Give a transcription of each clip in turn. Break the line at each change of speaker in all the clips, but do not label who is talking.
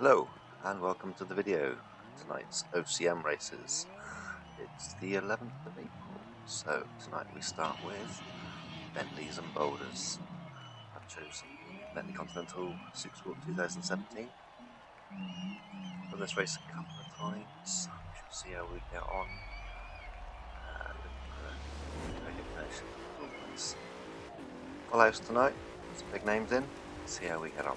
Hello and welcome to the video. Tonight's OCM races. It's the 11th of April, so tonight we start with Bentleys and Boulders. I've chosen the Bentley Continental Supersport 2017. Done this race a couple of times. We should see how we get on. Looking for recognition as always. Full house tonight, some big names in. See how we get on.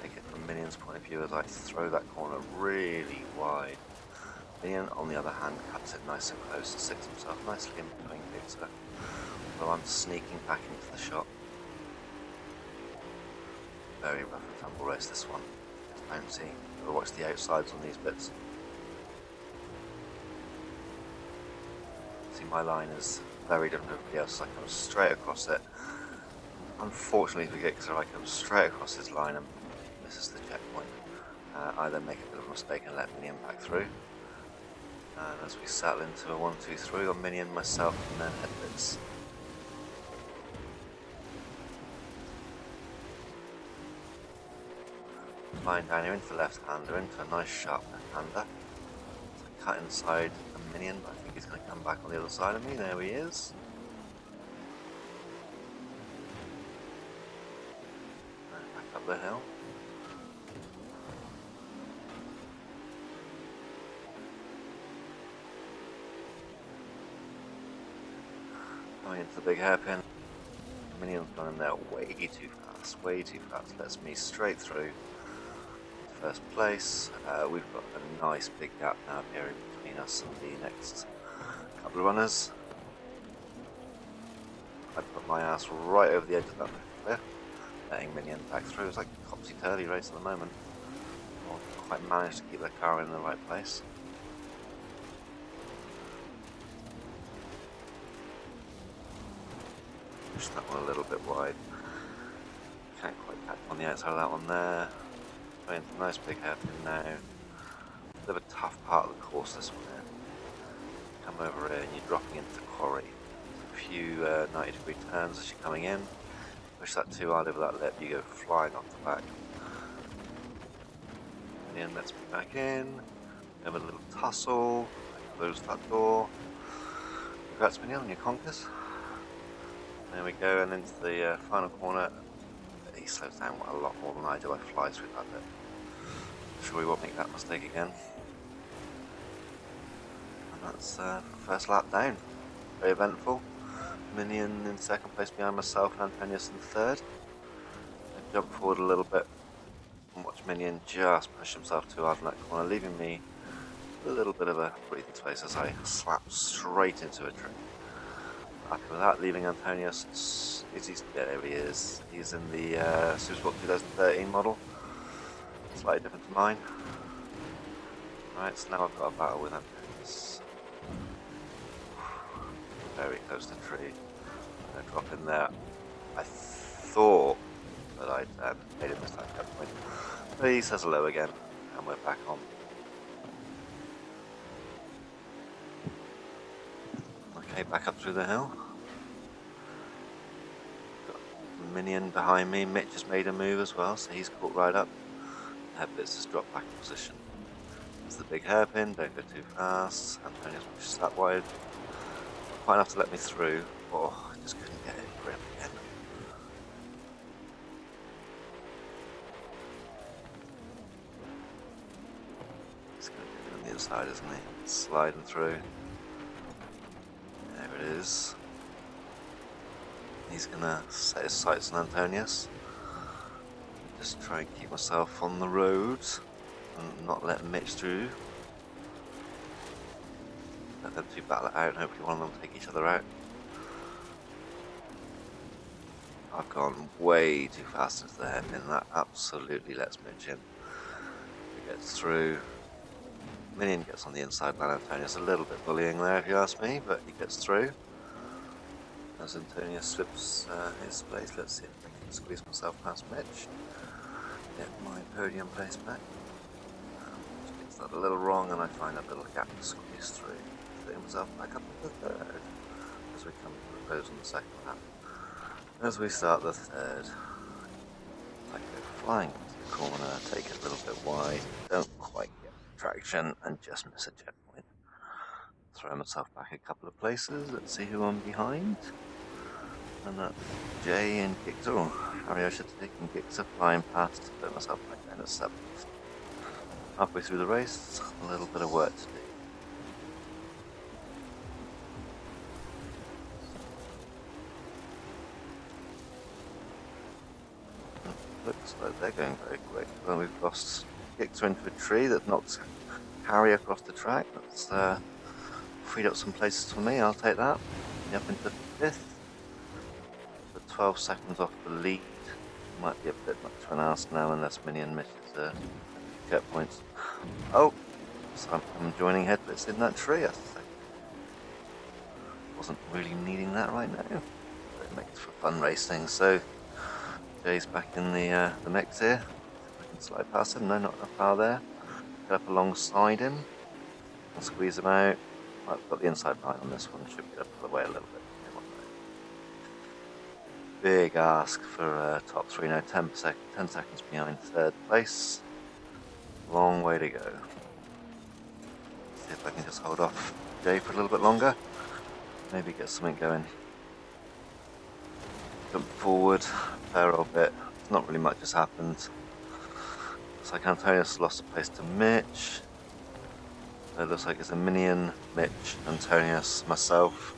Take it from Minion's point of view as I throw that corner really wide. Minion, on the other hand, cuts it nice and close and sticks himself nicely in between Victor, while I'm sneaking back into the shot. Very rough and tumble race this one. It's bouncy. Gotta watch the outsides on these bits. See, my line is very different to everybody else. I come straight across it. Unfortunately for Gixxer, I come straight across his line and misses the checkpoint. I then make a bit of a mistake and let Minion back through. And as we settle into a 1-2-3 on Minion, myself, and then Headzblitzed. Flying down here into the left-hander, into a nice sharp left-hander. So cut inside a Minion, but I think he's going to come back on the other side of me. There he is. And back up the hill. Going into the big hairpin. Minion's gone in there way too fast, lets me straight through to first place. We've got a nice big gap now appearing between us and the next couple of runners. I put my ass right over the edge of that cliff, letting Minion back through. It's like a topsy-turvy race at the moment. I'll quite manage to keep the car in the right place. Push that one a little bit wide. Can't quite catch on the outside of that one there. Going into a nice big hairpin now. Bit of a tough part of the course this one here. Come over here and you're dropping into the quarry. A few 90-degree turns as you're coming in. Push that too hard over that lip, you go flying off the back. Minion lets me back in. We have a little tussle. I close that door. Congrats Minion on your conquers. There we go, and into the final corner. He slows down a lot more than I do. I fly through that bit. I'm sure we won't make that mistake again. And that's first lap down. Very eventful. Minion in second place behind myself, and Antonius in third. I jump forward a little bit and watch Minion just push himself too hard in that corner, leaving me a little bit of a breathing space as I slap straight into a tree. Happy with that, leaving Antonius. There he is. He's in the Supersport 2013 model. Slightly different to mine. Right, so now I've got a battle with Antonius. Very close to the tree. I'm going to drop in there. I thought that I'd made a mistake at that point. But he says hello again, and we're back on. Okay, back up through the hill. Got Minion behind me. Mitch has made a move as well, so he's caught right up. Headzblitzed has dropped back in position. There's the big hairpin, don't go too fast. Antonius pushes that wide. Not quite enough to let me through. Oh, I just couldn't get any grip again. He's going to get on the other side, isn't he? Sliding through. There it is. He's gonna set his sights on Antonius. Just try and keep myself on the road and not let Mitch through. Let them two battle it out and hopefully one of them take each other out. I've gone way too fast into the hairpin. That absolutely lets Mitch in. He gets through. Minion gets on the inside line. Antonius a little bit bullying there if you ask me, but he gets through. As Antonius slips his place, let's see if I can squeeze myself past Mitch. Get my podium place back. Gets that a little wrong and I find a little gap to squeeze through. Getting myself back up to the third as we come to the close on the second lap. As we start the third, I go flying into the corner, take it a little bit wide, don't quite get traction, and just miss a checkpoint. Throw myself back a couple of places, let's see who I'm behind. And that's Jay and Gixer, or Harry I should say, and Gixer flying past, put myself back down at 7th. Halfway through the race, a little bit of work to do. Looks like they're going very quick. Well, we've lost Gixer into a tree that knocks Harry across the track. That's freed up some places for me, I'll take that. Up into 5th. But 12 seconds off the lead. Might be a bit much for an ask now unless Minion misses checkpoints. Oh! So I'm joining Headzblitzed in that tree, I think. Wasn't really needing that right now. But it makes for fun racing, so Jay's back in the mix here. I can slide past him. No, not enough power there. Get up alongside him and squeeze him out. I've got the inside line on this one. Should be able to pull away a little bit. Big ask for top 3 now. 10 seconds behind 3rd place. Long way to go. See if I can just hold off Jay for a little bit longer. Maybe get something going. Jump forward a fair old bit. Not really much has happened. Looks like Antonius lost a place to Mitch. It looks like it's a Minion, Mitch, Antonius, myself.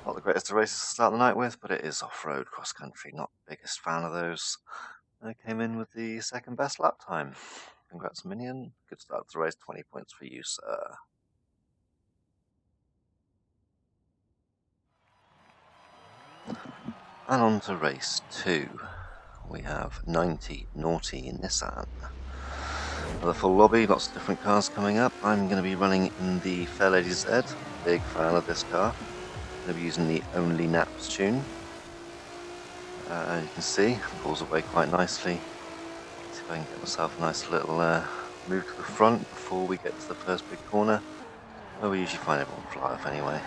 Not the greatest of races to start the night with, but it is off-road cross-country. Not the biggest fan of those. I came in with the 2nd best lap time. Congrats, Minion. Good start to the race. 20 points for you, sir. And on to race 2. We have 90 Naughty Nissan. Another full lobby, lots of different cars coming up. I'm going to be running in the Fairlady Z. Big fan of this car. Going to be using the Only Naps tune. As you can see, pulls away quite nicely. See if I can get myself a nice little move to the front before we get to the first big corner, where we usually find everyone fly off anyway.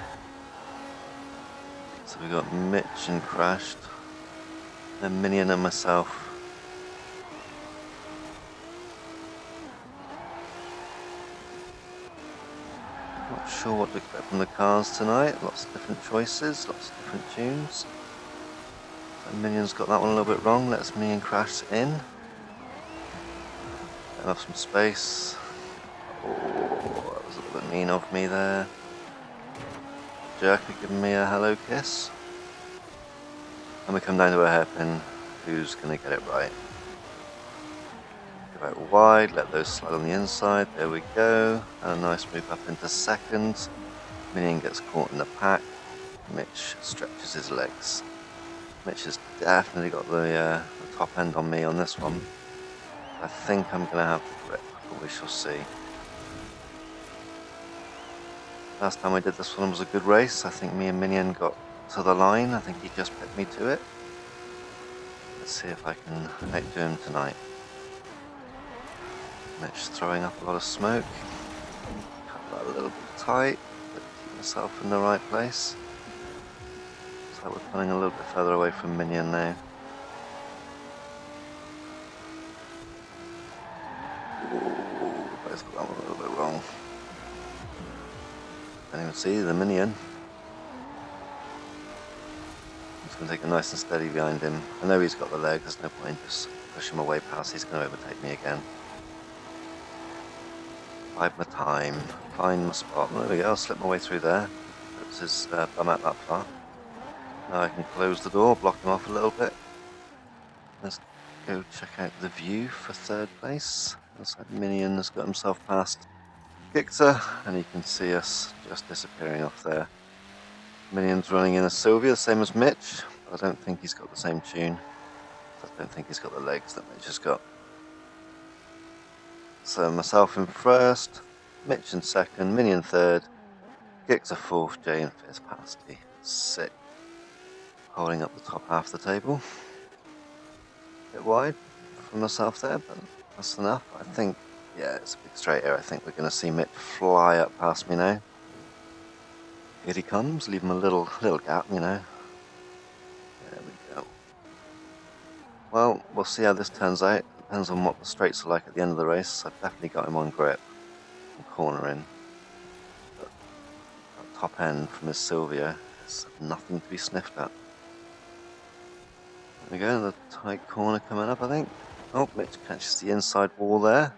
So we got Mitch and Crashed, then Minion and myself. Not sure what to expect from the cars tonight. Lots of different choices, lots of different tunes. So Minion's got that one a little bit wrong. Let's Minion crash in. Have some space. Oh, that was a little bit mean of me there. Jerker giving me a hello kiss. And we come down to a hairpin. Who's going to get it right? Go out wide, let those slide on the inside. There we go. And a nice move up into 2nd. Minion gets caught in the pack. Mitch stretches his legs. Mitch has definitely got the top end on me on this one. I think I'm going to have the grip, but we shall see. Last time I did this one was a good race. I think me and Minion got to the line. I think he just picked me to it. Let's see if I can outdo him tonight. Mitch throwing up a lot of smoke. Cut that a little bit tight, but keep myself in the right place. Looks like we're pulling a little bit further away from Minion now. Both got that one a little bit wrong. Can't even see the Minion. I'm just going to take it nice and steady behind him. I know he's got the leg, there's no point just push him away past, he's going to overtake me again. Bide my time, find my spot. There we go, I'll slip my way through there. Puts his bum out that far. Now I can close the door, block him off a little bit. Let's go check out the view for 3rd place. Looks like Minion has got himself past Gixer, and you can see us just disappearing off there. Minion's running in a Sylvia, the same as Mitch, but I don't think he's got the same tune. I don't think he's got the legs that Mitch has got. So myself in 1st, Mitch in 2nd, Minion 3rd, Gixer 4th, Jay in 5th, Pasty 6th. Holding up the top half of the table. A bit wide for myself there, but that's enough. I think Yeah, it's a big straight here. I think we're going to see Mitch fly up past me now. Here he comes, leave him a little gap, you know. There we go. Well, we'll see how this turns out. Depends on what the straights are like at the end of the race. I've definitely got him on grip and cornering. But that top end from his Silvia is nothing to be sniffed at. There we go, the tight corner coming up, I think. Oh, Mitch catches the inside wall there.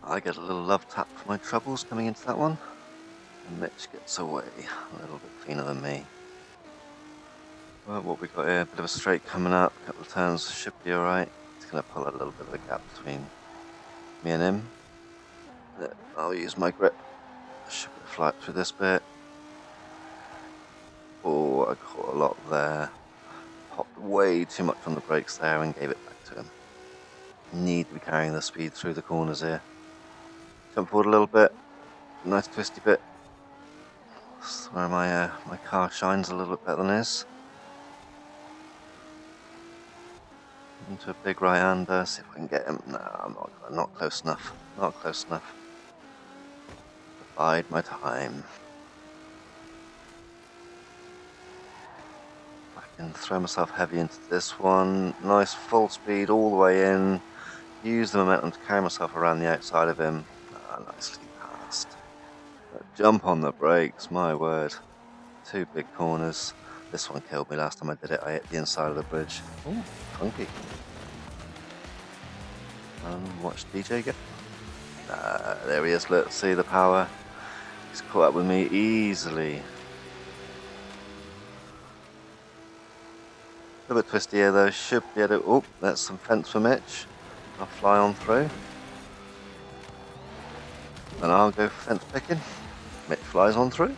I get a little love tap for my troubles coming into that one. And Mitch gets away a little bit cleaner than me. Well, what we got here, a bit of a straight coming up, a couple of turns, should be alright. It's going to pull a little bit of a gap between me and him. I'll use my grip. I should be fly through this bit. Oh, I caught a lot there. Popped way too much on the brakes there and gave it back to him. Need to be carrying the speed through the corners here. Jump forward a little bit. Nice twisty bit. That's where my car shines a little bit better than his. Into a big right-hander, see if I can get him. No, I'm not close enough. Not close enough. Bide my time. I can throw myself heavy into this one. Nice full speed all the way in. Use the momentum to carry myself around the outside of him. Nicely passed. Jump on the brakes, my word. Two big corners. This one killed me last time I did it. I hit the inside of the bridge. Ooh, funky. Watch DJ get. There he is, let's see the power. He's caught up with me easily. A little bit twisty here though, should be able to. Oh, that's some fence for Mitch. I'll fly on through. And I'll go fence picking. Mitch flies on through.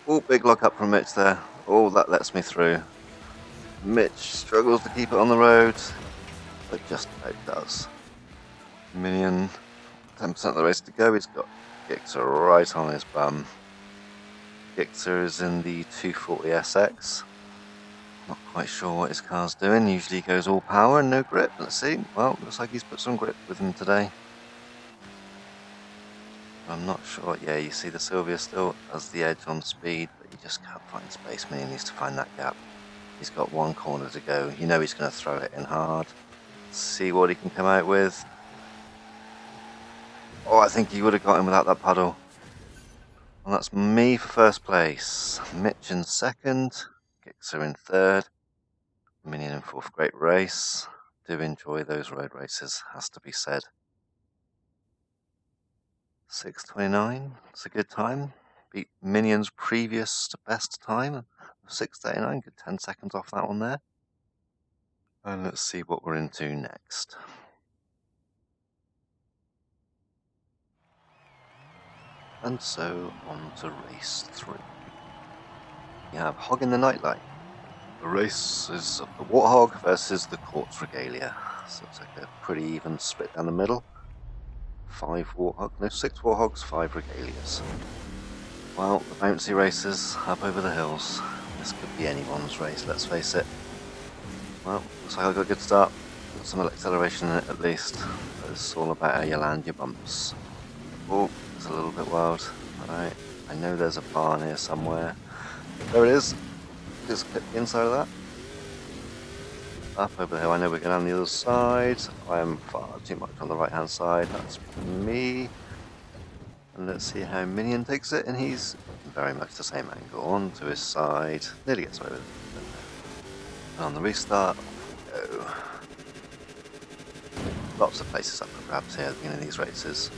Oh, big lock up from Mitch there. Oh, that lets me through. Mitch struggles to keep it on the road, but just about does. Minion, 10% of the race to go. He's got Gixxer right on his bum. Gixxer is in the 240 SX. Not quite sure what his car's doing. Usually he goes all power and no grip. Let's see. Well, looks like he's put some grip with him today. I'm not sure. Yeah, you see the Silvia still has the edge on speed, but he just can't find space. Minion needs to find that gap. He's got one corner to go. You know he's going to throw it in hard. See what he can come out with. Oh, I think he would have got him without that puddle. And that's me for first place. Mitch in second. Gixxer in third. Minion in fourth. Great race. Do enjoy those road races, has to be said. 6:29. It's a good time. Beat Minion's previous best time of 6:39. Good 10 seconds off that one there. And let's see what we're into next. And so on to race 3. We have HOGGIN the Nightlight. The race is of the Warthog versus the Quartz Regalia. So it's like a pretty even split down the middle. 6 Warthogs, 5 Regalias. Well, the bouncy races up over the hills. This could be anyone's race, let's face it. Well, looks like I got a good start. Got some acceleration in it at least. But it's all about how you land your bumps. Oh, it's a little bit wild. Alright, I know there's a barn here somewhere. There it is. Just clip the inside of that. Up over the hill. I know we're going on the other side. I am far too much on the right hand side. That's me. And let's see how Minion takes it. And he's very much the same angle. On to his side. Nearly gets away with it. And on the restart, off we go. Lots of places up for grabs here at the beginning of these races.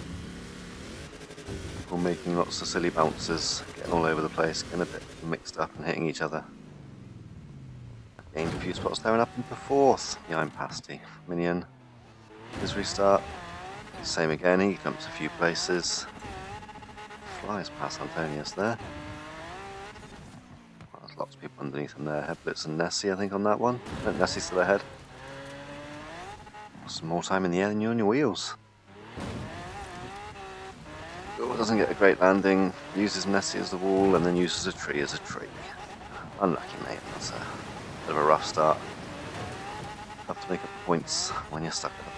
People making lots of silly bounces, getting all over the place, getting a bit mixed up and hitting each other. Gained a few spots there and up into 4th behind Pasty. Minion, his restart, same again, he jumps a few places. Flies past Antonius there. Well, there's lots of people underneath him there. Headzblitzed and Nessie, I think, on that one. No, Nessie's still ahead. Some more time in the air than you on your wheels. Oh, doesn't get a great landing. Uses Nessie as the wall and then uses a tree as a tree. Unlucky, mate. That's a bit of a rough start. Have to make up the points when you're stuck at the back.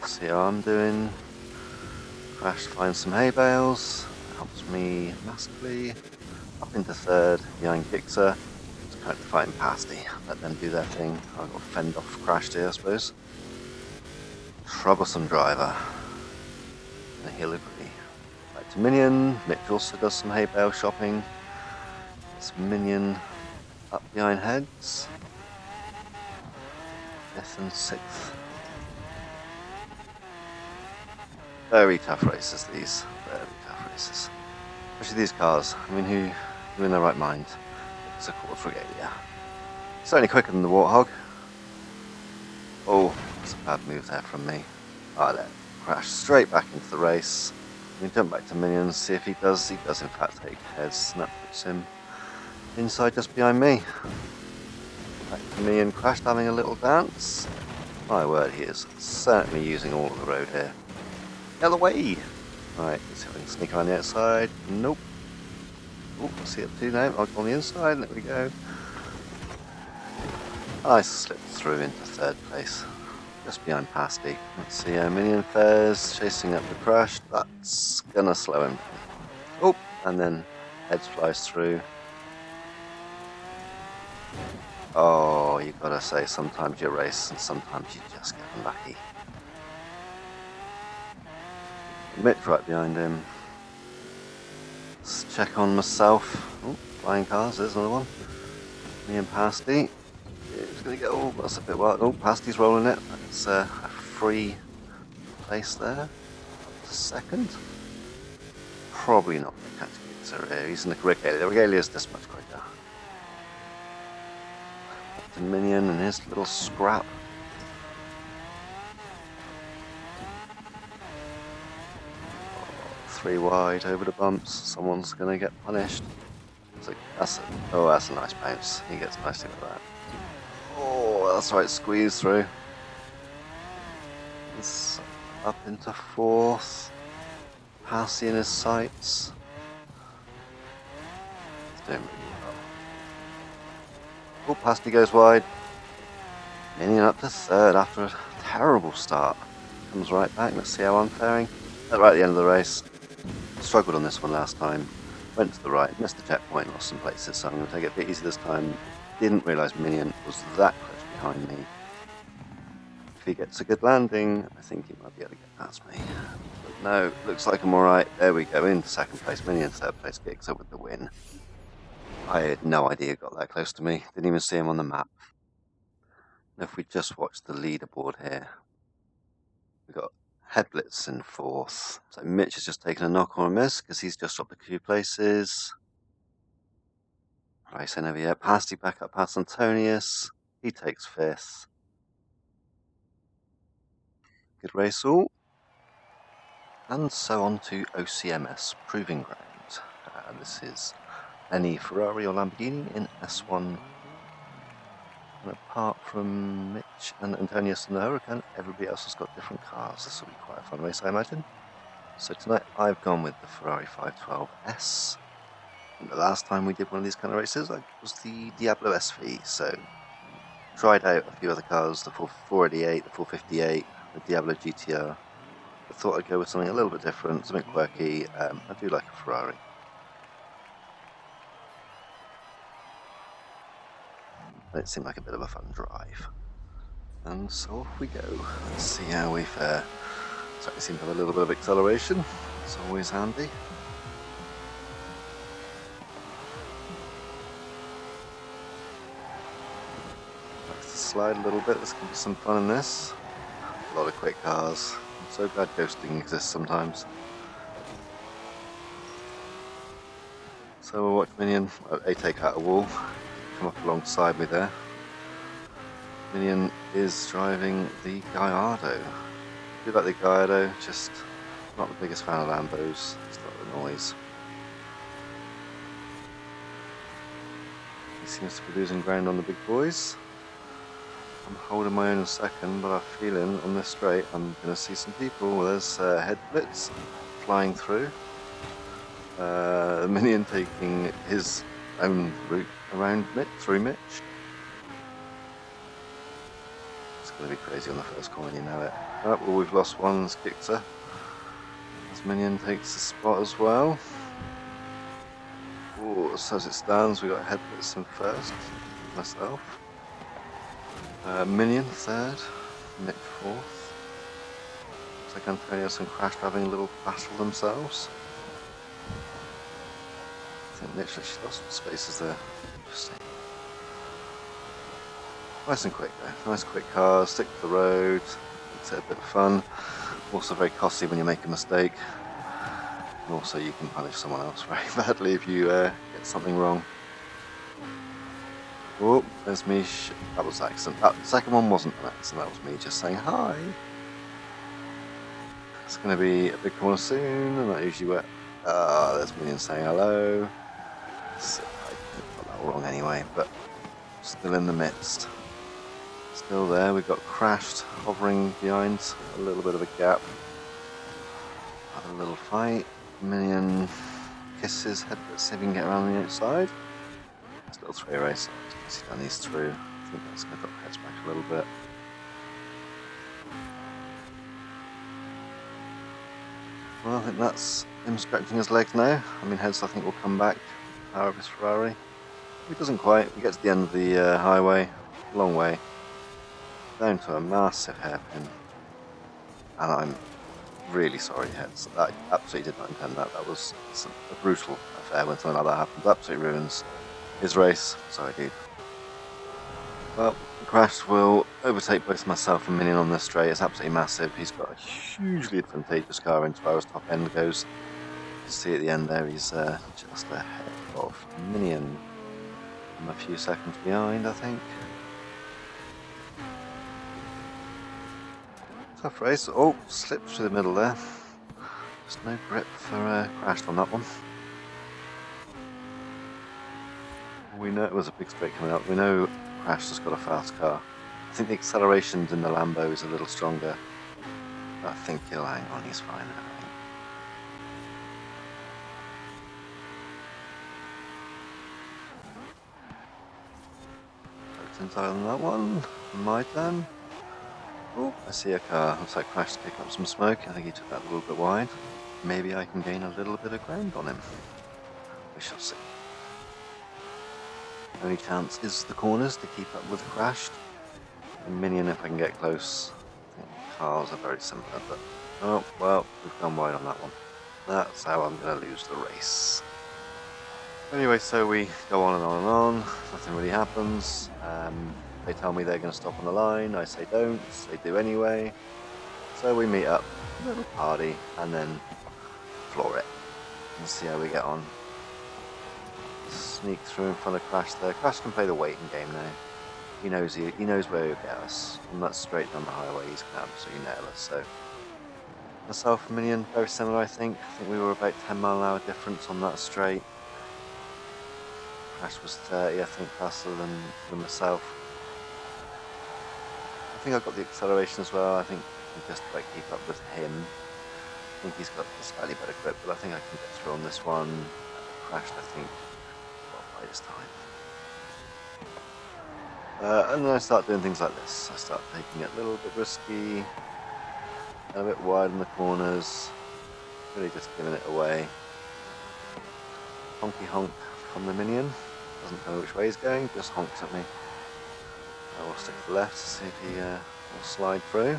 See how I'm doing. Crash, find some hay bales. Helps me massively. Up into third, behind Gixxer. Just kind of fighting pasty. Let them do their thing. I got fend off crashed here, I suppose. Troublesome driver. And he'll agree. Back to Minion. Mitch also does some hay bale shopping. It's Minion up behind Heads. 5th and 6th. Very tough races, these. Very tough races. Especially these cars. I mean, who in their right mind? It's a Quartz Regalia. Certainly quicker than the Warthog. Oh, that's a bad move there from me. I let him crash straight back into the race. We jump back to Minions, see if he does. He does in fact take Heads, and that puts him inside just behind me. Back to me and Crash having a little dance. My word, he is certainly using all of the road here. Get the way! Right, let's see if I can sneak around the outside. Nope. Oh, I see it too now. I'll go on the inside. There we go. I slipped through into third place, just behind Pasty. Let's see how Minion fares, chasing up the Crash. That's gonna slow him. Oh, and then Heads flies through. Oh, you gotta say, sometimes you race and sometimes you just get unlucky. Mitch right behind him. Let's check on myself. Oh, flying cars, there's another one. Me and Pasty. It's gonna go, oh, that's a bit wild. Oh, Pasty's rolling it. That's a free place there. Second. Probably not the category. He's in the Regalia. The Regalia is this much quicker. The Minion and his little scrap. Three wide over the bumps. Someone's gonna get punished. It's like, that's a nice bounce. He gets nicely with that. Oh, that's right. Squeeze through. It's up into fourth. Passy in his sights. He's doing really well. Oh, Pasty goes wide. Minion up to third after a terrible start. Comes right back. Let's see how I'm faring. Right at the end of the race. Struggled on this one last time. Went to the right, missed the checkpoint, lost some places, so I'm going to take it a bit easy this time. Didn't realise Minion was that close behind me. If he gets a good landing, I think he might be able to get past me. But no, looks like I'm alright. There we go, into second place. Minion third place, Gixxer with the win. I had no idea he got that close to me. Didn't even see him on the map. And if we just watch the leaderboard here, we've got Headzblitzed in fourth. So Mitch has just taken a knock or a miss because he's just dropped a few places. Race in over here. Pasty back up past Antonius. He takes fifth. Good race all. And so on to OCMS Proving Ground. This is any Ferrari or Lamborghini in S1. And apart from Mitch and Antonius and the Hurricane, everybody else has got different cars. This will be quite a fun race, I imagine. So tonight I've gone with the Ferrari 512S. And the last time we did one of these kind of races was the Diablo SV. So tried out a few other cars, the 488, the 458, the Diablo GTR. I thought I'd go with something a little bit different, something quirky. I do like a Ferrari. It seemed like a bit of a fun drive. And so off we go. Let's see how we fare. Certainly seem to have a little bit of acceleration. It's always handy. Let's slide a little bit. There's going to be some fun in this. A lot of quick cars. I'm so glad ghosting exists sometimes. So we'll watch Minion. They take out a wall. Come up alongside me there. Minion is driving the Gallardo. I do like the Gallardo, just not the biggest fan of Lambos. It's not the noise. He seems to be losing ground on the big boys. I'm holding my own in second, but I have a feeling on this straight I'm going to see some people. There's Headzblitzed flying through. Minion taking his own route around through Mitch. It's going to be crazy on the first corner, you know it. Oh, well, we've lost one Skixer. As Minion takes the spot as well. Ooh, so as it stands, we got Headzblitzed in first, myself. Minion third, Mitch fourth. Looks like Antonius and Crash having a little battle themselves. I think Mitch actually lost some spaces there. Interesting. Nice and quick though. Nice quick cars, stick to the road, makes it a bit of fun. Also very costly when you make a mistake. And also you can punish someone else very badly if you get something wrong. Oh, there's me. That was an accident. That second one wasn't an accident, that was me just saying hi. It's going to be a big corner soon, and that usually where. There's Minion saying hello. So I got that all wrong anyway, but still in the midst. Still there, we've got Crashed hovering behind a little bit of a gap. Have a little fight. Minion kisses Headzblitzed, see if he can get around the outside. It's a little three race. See down these through. I think that's going to drop Heads back a little bit. Well, I think that's him stretching his legs now. I mean, Heads I think will come back. Power of his Ferrari. He doesn't quite. We get to the end of the highway. Long way. Down to a massive hairpin. And I'm really sorry, Heads. I absolutely did not intend that. That was a brutal affair when something like that happens. Absolutely ruins his race. Sorry, dude. Well, Crash will overtake both myself and Minion on this straight. It's absolutely massive. He's got a hugely advantageous car as far as top end goes. You can see at the end there, he's just ahead of Minion. I'm a few seconds behind, I think. Tough race. Oh, slipped through the middle there. Just no grip for Crashed on that one. We know it was a big straight coming up. We know Crash has got a fast car. I think the accelerations in the Lambo is a little stronger. But I think he'll hang on, he's fine now, I think. Inside on that one. My turn. Oh, I see a car. Looks like Crash to pick up some smoke. I think he took that a little bit wide. Maybe I can gain a little bit of ground on him. We shall see. Only chance is the corners to keep up with Crashed. And Minion if I can get close. I think cars are very similar, but oh well, we've gone wide on that one. That's how I'm going to lose the race. Anyway, so we go on and on and on. Nothing really happens. They tell me they're going to stop on the line. I say don't. They do anyway. So we meet up, a little party, and then floor it and see how we get on. Sneak through in front of Crash there. Crash can play the waiting game now. He knows where he'll get us. And that's straight down the highway. He's going to absolutely nail us. So myself and Minion, very similar I think. I think we were about 10 mile an hour difference on that straight. Crash was 30, I think, faster than myself. I think I've got the acceleration as well. I think I can just about keep up with him. I think he's got a slightly better grip, but I think I can get through on this one. Crashed, I think, by this time. And then I start doing things like this. I start taking it a little bit risky, and a bit wide in the corners. Really just giving it away. Honky honk from the Minion. Doesn't know which way he's going, just honks at me. I will stick to the left to see if he will slide through.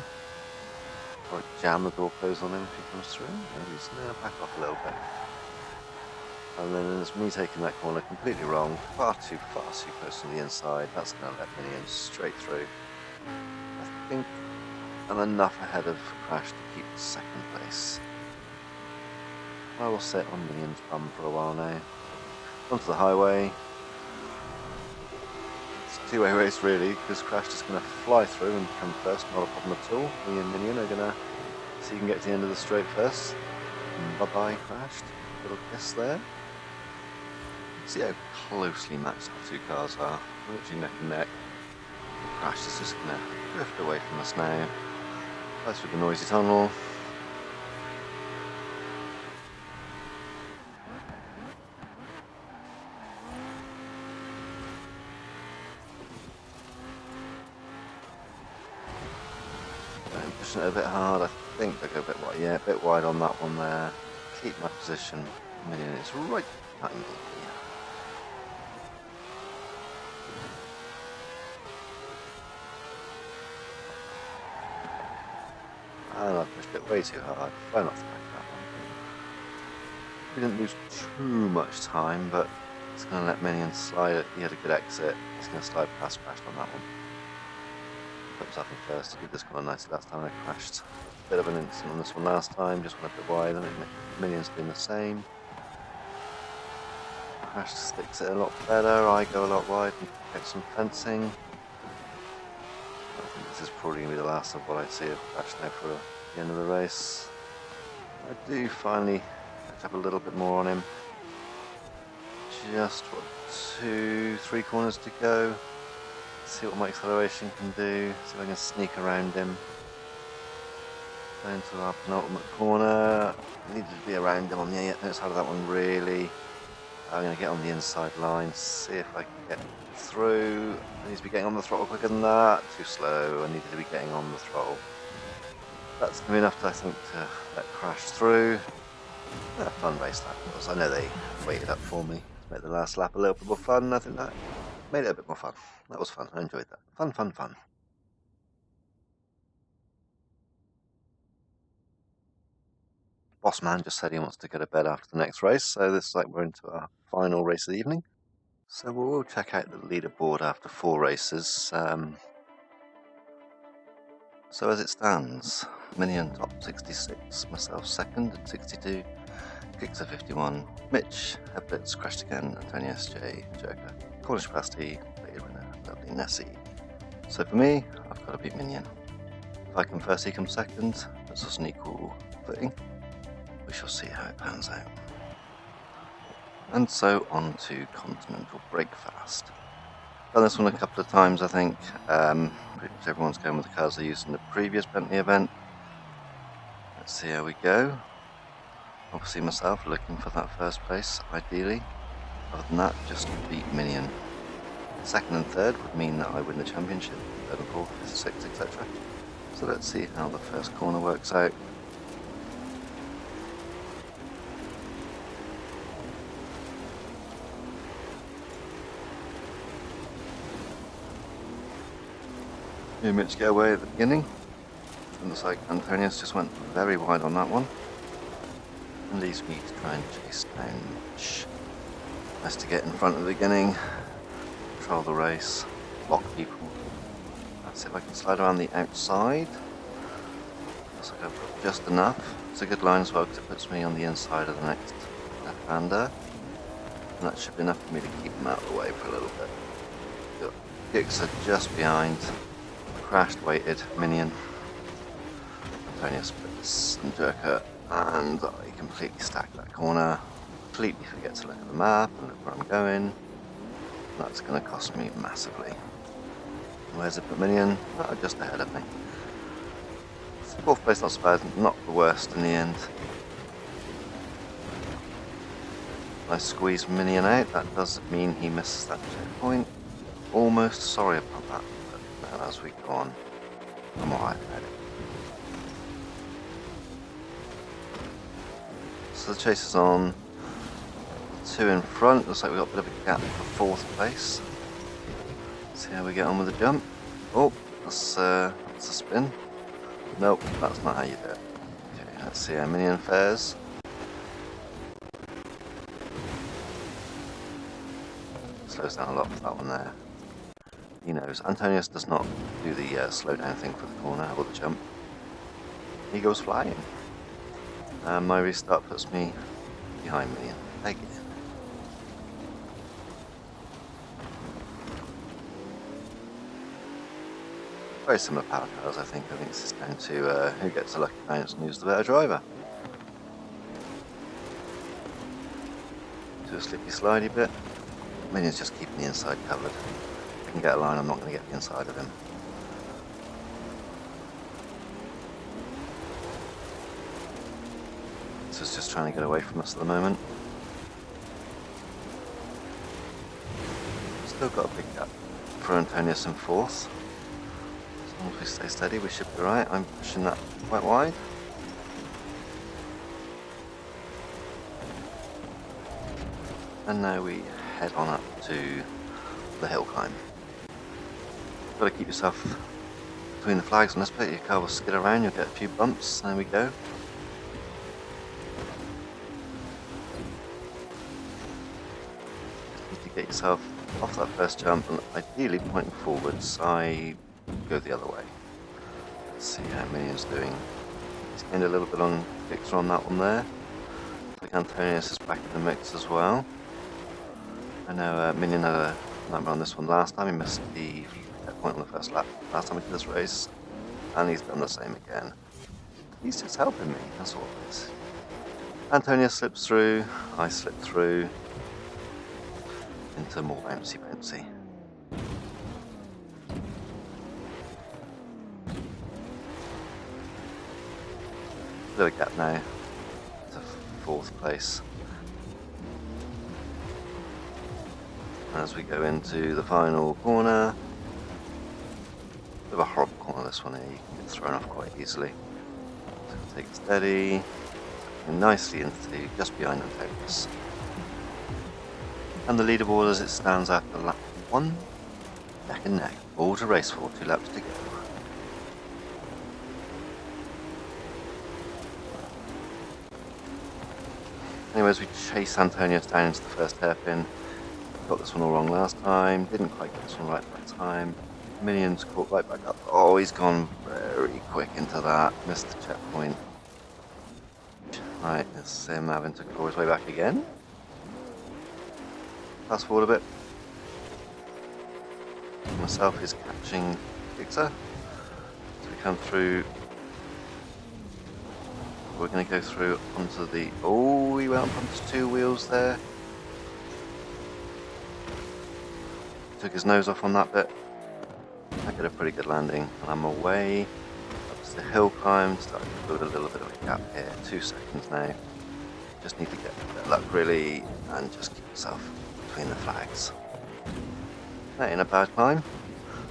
Or jam the door closed on him if he comes through. And he's back off a little bit. And then there's me taking that corner completely wrong. Far too close to the inside. That's going to let Minion straight through. I think I'm enough ahead of Crash to keep second place. I will sit on Minion's bum for a while now. Onto the highway. It's a two-way race really, because Crash is going to fly through and come first, not a problem at all. Me and Minion are going to see who can get to the end of the straight first. Bye-bye, Crashed. Little kiss there. See how closely matched the two cars are. Literally neck and neck. Crash is just going to drift away from us now. Fly through the noisy tunnel. pushing it a bit hard. I think I go a bit wide. Yeah, a bit wide on that one there. Keep my position. Minion is right behind me. And I pushed it way too hard. Try not to back that one. We didn't lose too much time, but it's going to let Minion slide. He had a good exit. He's going to slide past crashed on that one. Put himself in first. He did this quite nicely last time. I crashed. Bit of an incident on this one last time. Just went a bit wide. I think Minion's doing the same. Crash sticks it a lot better. I go a lot wide and get some fencing. I think this is probably going to be the last of what I see of Crash now for the end of the race. I do finally catch up a little bit more on him. Just what, 2-3 corners to go. See what my acceleration can do. See if I can sneak around him. Down to our penultimate corner. Needed to be around him on the outside of that one really. I'm going to get on the inside line, see if I can get through. I need to be getting on the throttle quicker than that. Too slow. I needed to be getting on the throttle. That's going to be enough, I think, to let Crash through. A fun race that was. I know they waited up for me to make the last lap a little bit more fun. I think that made it a bit more fun. That was fun. I enjoyed that. Fun, fun, fun. Boss man just said he wants to go to bed after the next race, so this is like we're into our final race of the evening. So we'll check out the leaderboard after 4 races. So as it stands, Minion top 66, myself second at 62, Kicks at 51, Mitch, Headzblitzed, crashed again, Antonio SJ, Joker, Cornish Pasty, lady winner, lovely Nessie. So for me, I've got to beat Minion. If I come first, he comes second. That's us an equal footing. We shall see how it pans out. And so on to Continental Breakfast. Done this one a couple of times, I think. Pretty much everyone's going with the cars they used in the previous Bentley event. Let's see how we go. Obviously myself looking for that first place, ideally. Other than that, just beat Minion. Second and third would mean that I win the championship. Third and fourth, fifth, sixth, etc. So let's see how the first corner works out. Mitch get away at the beginning. It looks like Antonius just went very wide on that one. And leaves me to try and chase down Mitch. Nice to get in front at the beginning, control the race, block people. Let's see if I can slide around the outside. Looks like I've got just enough. It's a good line as well because it puts me on the inside of the next left-hander. And that should be enough for me to keep him out of the way for a little bit. Kicks are just behind. Crashed, waited, Minion, Antonio splits and Joker, and I completely stack that corner, completely forget to look at the map and look where I'm going. That's going to cost me massively. Where's it put Minion? Oh, just ahead of me. Fourth place, not so bad, not the worst in the end. I squeeze Minion out, that does mean he misses that checkpoint. Almost sorry about that. As we go on, I'm alright about it. So the chase is on. 2 in front. Looks like we've got a bit of a gap for 4th place. See how we get on with the jump. Oh, that's a spin. Nope, that's not how you do it. Okay, let's see how Minion fares. Slows down a lot for that one there. He knows. Antonius does not do the slow down thing for the corner or the jump. He goes flying. My restart puts me behind Minion. Again. Very similar power cars, I think. I think this is down to who gets the lucky bounce and who's the better driver. Do a slippy slidey bit. Minion's just keeping the inside covered. If I can get a line, I'm not going to get the inside of him. This is just trying to get away from us at the moment. Still got a big gap for Antonius in 4th. So As long as we stay steady, we should be right. I'm pushing that quite wide. And now we head on up to the hill climb. Got to keep yourself between the flags on this bit. Your car will skid around, you'll get a few bumps. There we go. Just need to get yourself off that first jump and ideally pointing forwards. I go the other way. Let's see how Minion's doing. He's gained a little bit on Victor on that one there. I think Antonius is back in the mix as well. I know Minion had a number on this one last time. He missed the point on the first lap last time we did this race, and he's done the same again. He's just helping me, that's all it is. Antonius slips through, I slip through into more bouncy. Bit of a gap now to 4th place. As we go into the final corner, bit of a horrible corner this one here, you can get thrown off quite easily. So take it steady, and nicely into just behind Antonius. And the leaderboard as it stands after lap 1, neck and neck, all to race for, 2 laps to go. Anyways, we chase Antonius down into the first hairpin. Got this one all wrong last time, didn't quite get this one right that time. Minion's caught right back up. Oh, he's gone very quick into that, missed the checkpoint. Right, it's him having to claw his way back again. Fast forward a bit. Myself is catching Victor. So we come through. We're going to go through onto the. Oh, he went up onto 2 wheels there. Took his nose off on that bit. I get a pretty good landing, and I'm away up to the hill climb. Starting to build a little bit of a gap here. 2 seconds now. Just need to get a bit of luck really, and just keep yourself between the flags. That ain't a bad climb.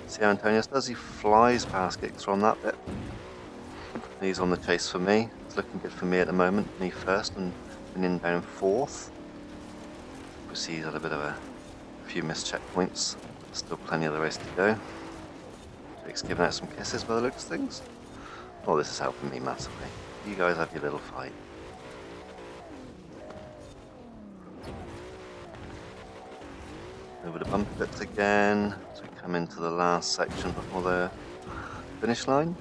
See how Antonius does? He flies past Gixer on that bit. He's on the chase for me. It's looking good for me at the moment. Me first and Minion down 4th. We see he's had a bit of a few missed checkpoints. Still plenty of the race to go. Jake's giving out some kisses by the looks of things. Oh, this is helping me massively. You guys have your little fight. Over the bumper bits again, as we come into the last section before the finish line.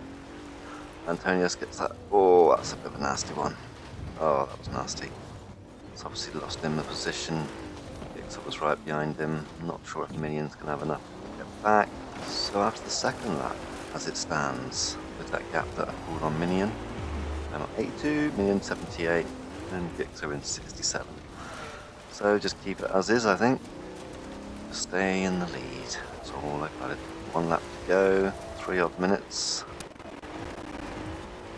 Antonius gets that. Oh, that's a bit of a nasty one. Oh, that was nasty. It's obviously lost him the position. Gixer was right behind him. I'm not sure if Minion's can have enough to get back. So after the second lap, as it stands, with that gap that I pulled on Minion, I'm at 82, Minion 78, and Gixer in 67. So just keep it as is, I think. Stay in the lead. That's all I've got. 1 lap to go, 3 odd minutes.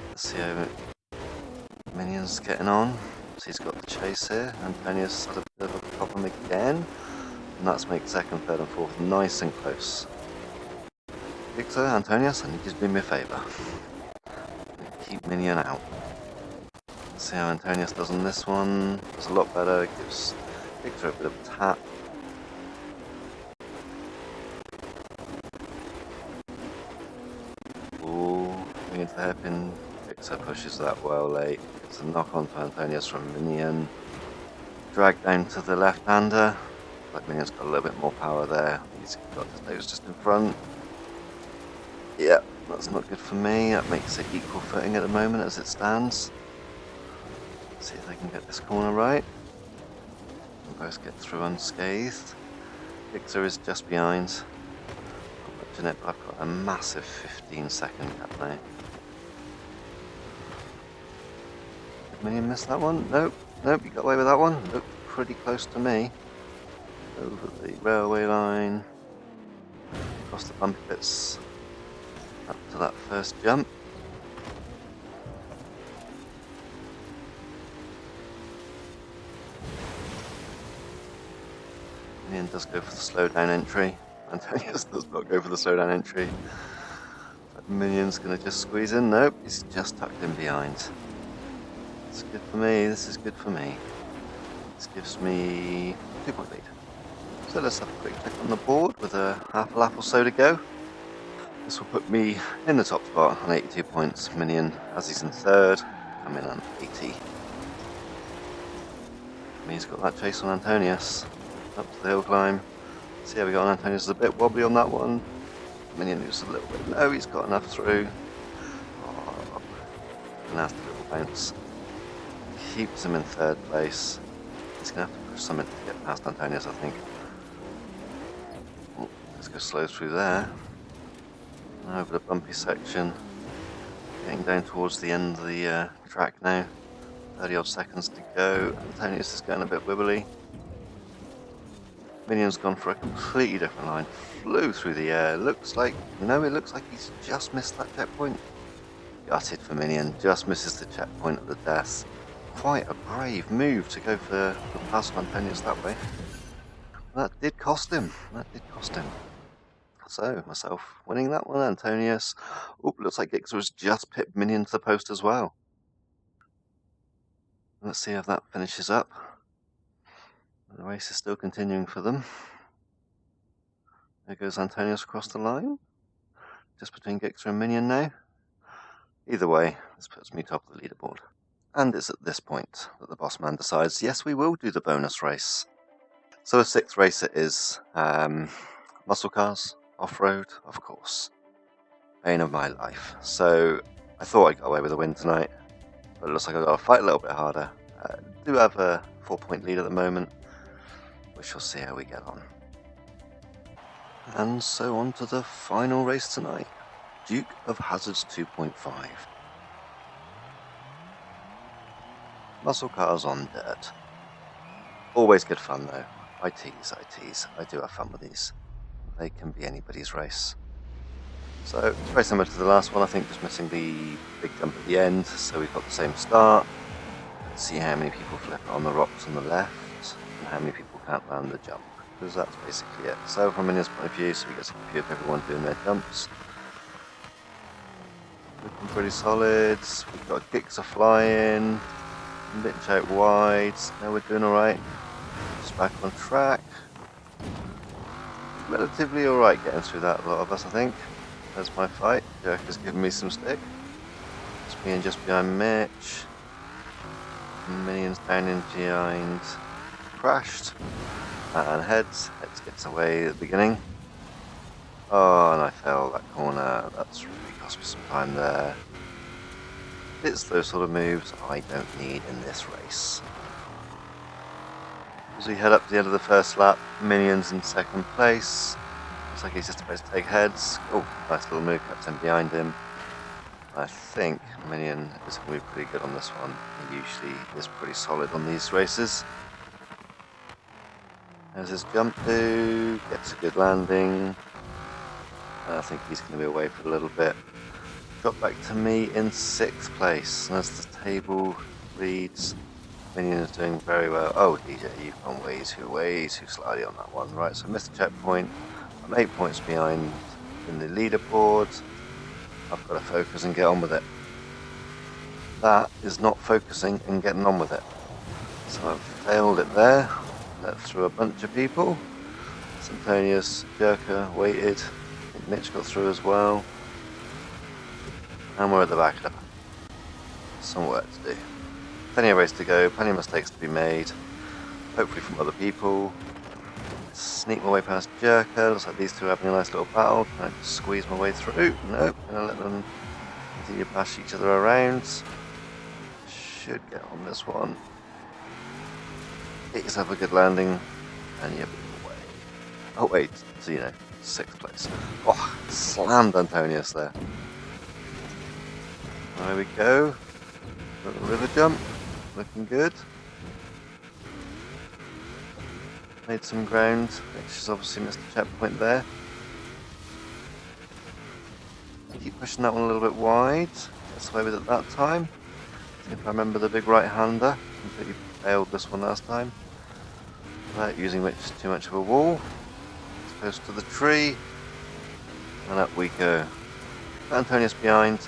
Let's see how Minion's getting on. So he's got the chase here. Antonius had a bit of a problem again. And that's make 2nd, 3rd and 4th nice and close. Victor, Antonius, I need you to do me a favour. Keep Minion out. Let's see how Antonius does on this one. Does a lot better. Gives Victor a bit of a tap. Into the hairpin, Victor pushes that well late. It's a knock on to Antonius from Minion. Drag down to the left-hander. Like Minion's got a little bit more power there. He's got his nose just in front. Yeah, that's not good for me. That makes it equal footing at the moment as it stands. Let's see if they can get this corner right. And both get through unscathed. Victor is just behind. I've got a massive 15-second gap now. Did Minion miss that one? Nope, you got away with that one. Looked pretty close to me. Over the railway line, across the bumpy bits, up to that first jump. Minion does go for the slow down entry. Antonius does not go for the slow down entry. But Minion's gonna just squeeze in. Nope, he's just tucked in behind. It's good for me. This is good for me. This gives me 2-point lead. So let's have a quick check on the board with a half a lap or so to go. This will put me in the top spot on 82 points. Minion, as he's in third, come in on 80. He's got that chase on Antonius. Up to the hill climb. See how we got on Antonius. Is a bit wobbly on that one. Minion is a little bit low. He's got enough through. Oh, a nasty little bounce. Keeps him in third place. He's going to have to push something to get past Antonius, I think. Oh, let's go slow through there. Over the bumpy section. Getting down towards the end of the track now. 30 odd seconds to go. Antonius is going a bit wibbly. Minion's gone for a completely different line. Flew through the air. Looks like, it looks like he's just missed that checkpoint. Gutted for Minion. Just misses the checkpoint at the death. Quite a brave move to go for pass on Antonius that way. That did cost him. So, myself winning that one. Antonius. Oop, looks like Gixxer has just pipped Minion to the post as well. Let's see if that finishes up. The race is still continuing for them. There goes Antonius across the line. Just between Gixxer and Minion now. Either way, this puts me top of the leaderboard. And it's at this point that the boss man decides, yes, we will do the bonus race. So a 6th race it is. Muscle cars, off-road, of course. Bane of my life. So I thought I got away with a win tonight. But it looks like I've got to fight a little bit harder. Do have a 4-point lead at the moment. We shall see how we get on. And so on to the final race tonight. Duke of Hazards 2.5. Muscle cars on dirt. Always good fun though. I tease. I do have fun with these. They can be anybody's race. So it's very similar to the last one, I think, just missing the big jump at the end. So we've got the same start. Let's see how many people flip it on the rocks on the left and how many people can't land the jump. Because that's basically it. So from Minion's point of view, so we get some view of everyone doing their jumps. Looking pretty solid. We've got Gixxer flying. Mitch out wide. Now we're doing alright. Just back on track. Relatively alright getting through that, a lot of us, I think. There's my fight. Jerk has given me some stick. It's being just behind Mitch. Minion's down in behind. Crashed. And Heads gets away at the beginning. Oh, and I fell that corner. That's really cost me some time there. It's those sort of moves I don't need in this race. As we head up to the end of the first lap, Minion's in second place. Looks like he's just about to take Heads. Oh, nice little move, kept him behind him. I think Minion is going to be pretty good on this one. He usually is pretty solid on these races. There's his jump to, gets a good landing. I think he's going to be away for a little bit. Drop back to me in 6th place. And as the table reads, Minion is doing very well. Oh, DJ, you've gone way too slowly on that one. Right, so missed the checkpoint. I'm 8 points behind in the leaderboard. I've got to focus and get on with it. That is not focusing and getting on with it. So I've failed it there. Let through a bunch of people. Antonius, Jerker waited. I think Mitch got through as well. And we're at the back of the pack. Some work to do. Plenty of race to go, plenty of mistakes to be made. Hopefully from other people. Sneak my way past Jerker. Looks like these two are having a nice little battle. Can I just squeeze my way through? Nope. Gonna let them continue to bash each other around. Should get on this one. Get yourself a good landing, and you'll be away. Oh wait, so 6th place. Oh, slammed Antonius there. There we go. Little river jump, looking good. Made some ground, which has obviously missed the checkpoint there. Keep pushing that one a little bit wide. Gets away with it that time. If I remember the big right-hander, completely failed this one last time. Without using too much of a wall. It's close to the tree. And up we go. Got Antonius behind.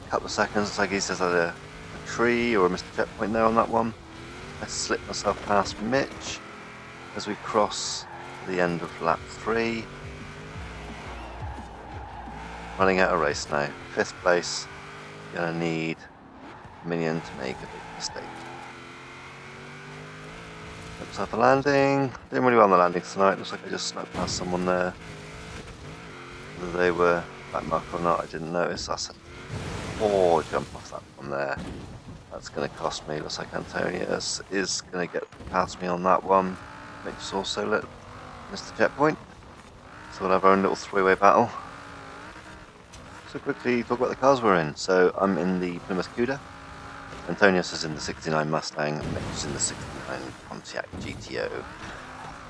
A couple of seconds, looks like he's just had a tree or a missed checkpoint there on that one. I slipped myself past Mitch as we cross the end of lap 3. Running out of race now. 5th place. Gonna need Minion to make a big mistake. Got myself a landing. Doing really well on the landings tonight. Looks like I just snuck past someone there. Whether they were backmarked or not, I didn't notice. That's a poor jump off that one there. That's going to cost me. Looks like Antonius is going to get past me on that one. Mitch also missed the checkpoint. So we'll have our own little three-way battle. So quickly talk about the cars we're in. So I'm in the Plymouth Cuda. Antonius is in the 69 Mustang. Mitch is in the 69 Pontiac GTO.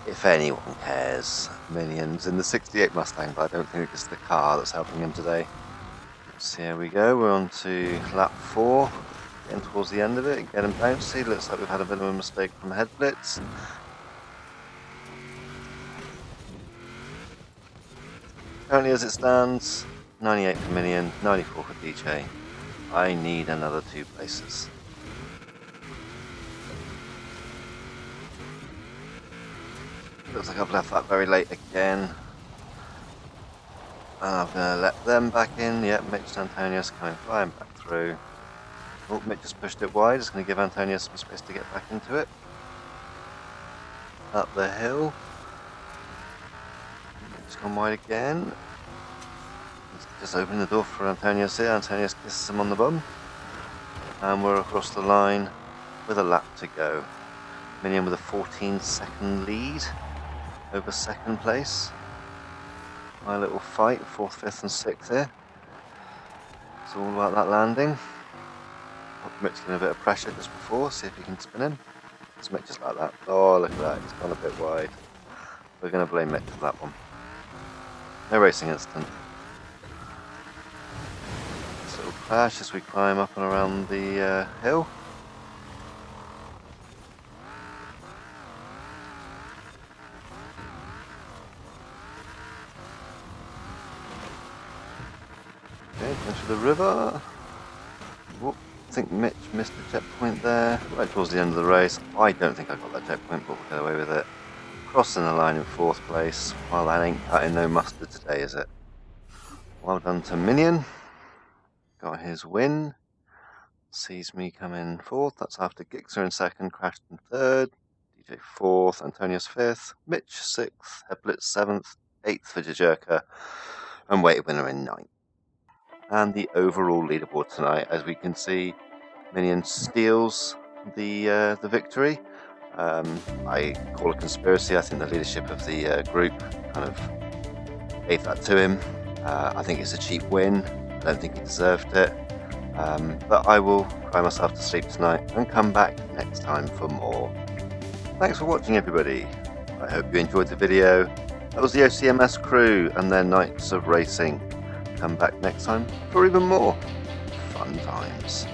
If anyone cares, Minion's in the 68 Mustang, but I don't think it's the car that's helping him today. So here we go, we're on to lap 4, getting towards the end of it, getting bouncy. Looks like we've had a bit of a mistake from Headzblitzed. Currently as it stands, 98 for Minion, 94 for DJ. I need another 2 places. Looks like I've left that very late again. I'm going to let them back in. Yep, Mitch and Antonius coming flying back through. Oh, Mitch just pushed it wide. It's going to give Antonius some space to get back into it. Up the hill. It's gone wide again. Just open the door for Antonius here. Antonius kisses him on the bum. And we're across the line with a lap to go. Minion with a 14-second lead over 2nd place. My little fight, 4th, 5th and 6th here. It's all about that landing. Mitch getting a bit of pressure just before, see if he can spin him. It's Mitch just like that. Oh, look at that, he's gone a bit wide. We're going to blame Mitch for that one. No racing incident. This little crash as we climb up and around the hill. Into the river. Whoop. I think Mitch missed the checkpoint there, right towards the end of the race. I don't think I got that checkpoint, but we'll get away with it. Crossing the line in 4th place. Well, that ain't cutting no mustard today, is it? Well done to Minion. Got his win. Sees me come in 4th. That's after Gixer in 2nd, crashed in 3rd. DJ 4th, Antonius 5th, Mitch 6th, Headzblitzed 7th, 8th for DjinnieUK, and weighted winner in 9th. And the overall leaderboard tonight, as we can see, Minion steals the victory. I call it a conspiracy. I think the leadership of the group kind of gave that to him. I think it's a cheap win. I don't think he deserved it. But I will cry myself to sleep tonight and come back next time for more. Thanks for watching, everybody. I hope you enjoyed the video. That was the OCMS crew and their nights of racing. Come back next time for even more fun times.